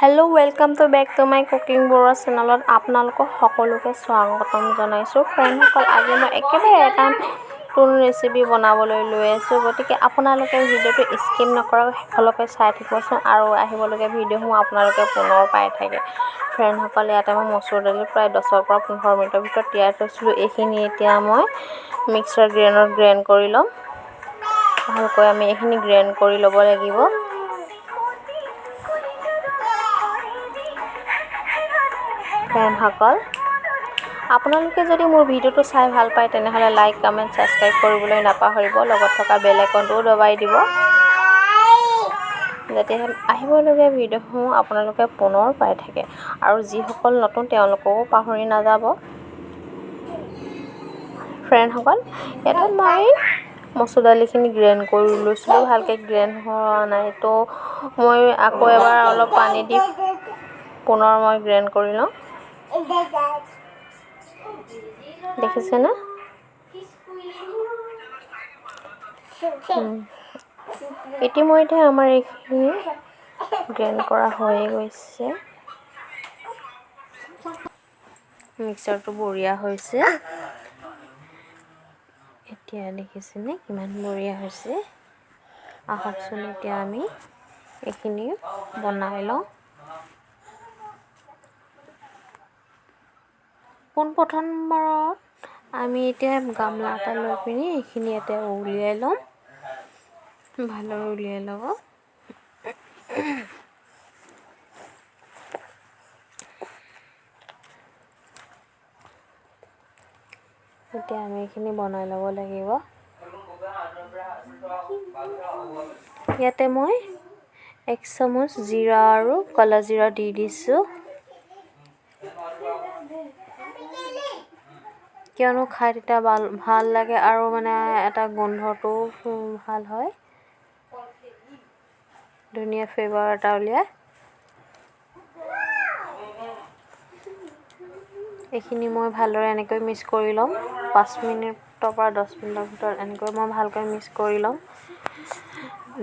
Hello' welcome to back to my cooking Baruah চেনেলত আপোনালোকক সকলোকে স্বাগতম জনাইছোঁ। ফ্ৰেণ্ডসকল, আজি মই একেবাৰে এটা নতুন ৰেচিপি বনাবলৈ লৈ আছোঁ, গতিকে আপোনালোকে ভিডিঅ'টো স্কিপ নকৰাকৈ শেষলৈকে চাই থাকিবচোন আৰু আহিবলগীয়া ভিডিঅ'সমূহ আপোনালোকে পুনৰ পাই থাকে। ফ্ৰেণ্ডসকল, ইয়াতে মই মচুৰ দালি প্ৰায় 10ৰ পৰা 15 মিনিটৰ ভিতৰত তিয়াই থৈছিলোঁ। এইখিনি এতিয়া মই মিক্সাৰ গ্ৰাইণ্ডাৰত গ্ৰাইণ্ড কৰি ল'ম। ভালকৈ আমি এইখিনি গ্ৰাইণ্ড কৰি ল'ব লাগিব। ফ্ৰেণ্ডসকল, আপোনালোকে যদি মোৰ ভিডিঅ'টো চাই ভাল পায় তেনেহ'লে লাইক, কমেণ্ট, ছাবস্ক্ৰাইব কৰিবলৈ নাপাহৰিব। লগত থকা বেল আইকনটোও দবাই দিব, যাতে আহিবলগীয়া ভিডিঅ'সমূহ আপোনালোকে পুনৰ পাই থাকে। আৰু যিসকল নতুন তেওঁলোকেও পাহৰি নাযাব। ফ্ৰেণ্ডসকল, ইয়াতে মই মচুৰ দালিখিনি গ্ৰাইণ্ড কৰি লৈছিলোঁ। ভালকৈ গ্ৰাইণ্ড হোৱা নাই তো মই আকৌ এবাৰ অলপ পানী দি পুনৰ মই গ্ৰাইণ্ড কৰি লওঁ। দেখিছেনে? ইতিমধ্যে আমাৰ এইখিনি গ্ৰাইণ্ড কৰা হৈয়ে গৈছে। মিক্সাৰটো বঢ়িয়া হৈছে। এতিয়া দেখিছেনে কিমান বঢ়িয়া হৈছে? আহকচোন এতিয়া আমি এইখিনি বনাই লওঁ। পোনপ্ৰথমবাৰত আমি এতিয়া গামলা এটা লৈ পিনি এইখিনি এতিয়া উলিয়াই ল'ম। ভালদৰে উলিয়াই ল'ব। এতিয়া আমি এইখিনি বনাই ল'ব লাগিব। ইয়াতে মই 1 চামুচ জিৰা আৰু ক'লা জিৰা দি দিছোঁ, কিয়নো খাই তেতিয়া ভাল লাগে আৰু মানে এটা গোন্ধটোও ভাল হয়, ধুনীয়া ফ্লেভাৰ এটা উলিয়ায়। এইখিনি মই ভালদৰে এনেকৈ মিক্স কৰি ল'ম। 5 মিনিটৰ পৰা 10 মিনিটৰ ভিতৰত এনেকৈ মই ভালকৈ মিক্স কৰি ল'ম,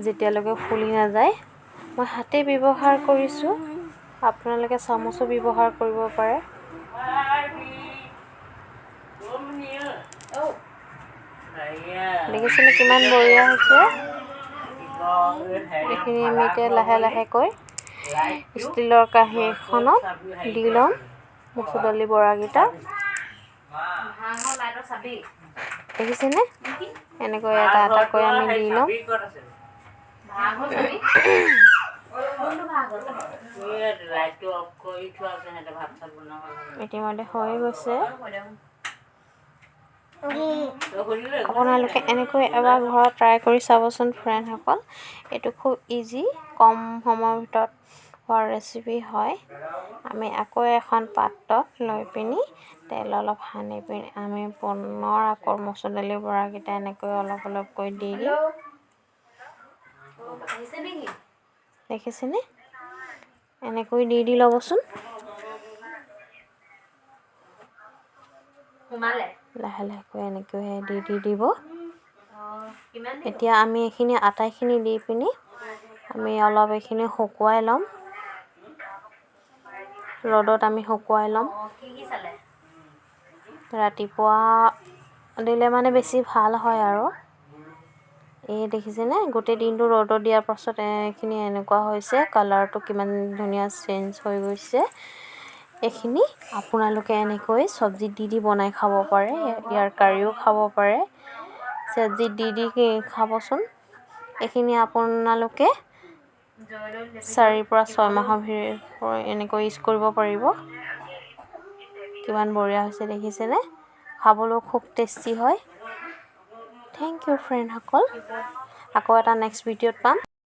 যেতিয়ালৈকে ফুলি নাযায়। মই হাতে ব্যৱহাৰ কৰিছোঁ, আপোনালোকে চামুচো ব্যৱহাৰ কৰিব পাৰে। দেখিছেনে কিমান বঢ়িয়া হৈছে? এইখিনি আমি এতিয়া লাহে লাহেকৈ ষ্টীলৰ কাঁহী এখনত দি ল'ম মচুৰ দালি বৰাকেইটা। দেখিছেনে? এনেকৈ এটা এটাকৈ আমি দি ল'ম। ইতিমধ্যে হৈ গৈছে। আপোনালোকে এনেকৈ এবাৰ ঘৰত ট্ৰাই কৰি চাবচোন ফ্ৰেণ্ডসকল। এইটো খুব ইজি, কম সময়ৰ ভিতৰত হোৱা ৰেচিপি হয়। আমি আকৌ এখন পাত্ৰত লৈ পিনি তেল অলপ সানি পিনি আমি পুনৰ আকৌ মচুৰ দালি বৰাকেইটা এনেকৈ অলপ অলপকৈ দি দিম। দেখিছেনে? এনেকৈ দি ল'বচোন। লাহে লাহেকৈ এনেকৈ দি দিব। এতিয়া আমি এইখিনি আটাইখিনি দি পিনি আমি অলপ এইখিনি শুকুৱাই ল'ম। ৰ'দত আমি শুকুৱাই ল'ম। ৰাতিপুৱা দিলে মানে বেছি ভাল হয় আৰু। এই দেখিছেনে? গোটেই দিনটো ৰ'দত দিয়াৰ পাছত এইখিনি এনেকুৱা হৈছে। কালাৰটো কিমান ধুনীয়া চেঞ্জ হৈ গৈছে। এইখিনি আপোনালোকে এনেকৈ চব্জিত দি বনাই খাব পাৰে, ইয়াৰ কাৰিও খাব পাৰে। চব্জিত দি খাবচোন। এইখিনি আপোনালোকে 4ৰ পৰা 6 মাহৰ এনেকৈ ইউজ কৰিব পাৰিব। কিমান বঢ়িয়া হৈছে দেখিছেনে? খাবলৈও খুব টেষ্টি হয়। থেংক ইউ ফ্ৰেণ্ডসকল। আকৌ এটা নেক্সট ভিডিঅ'ত পাম।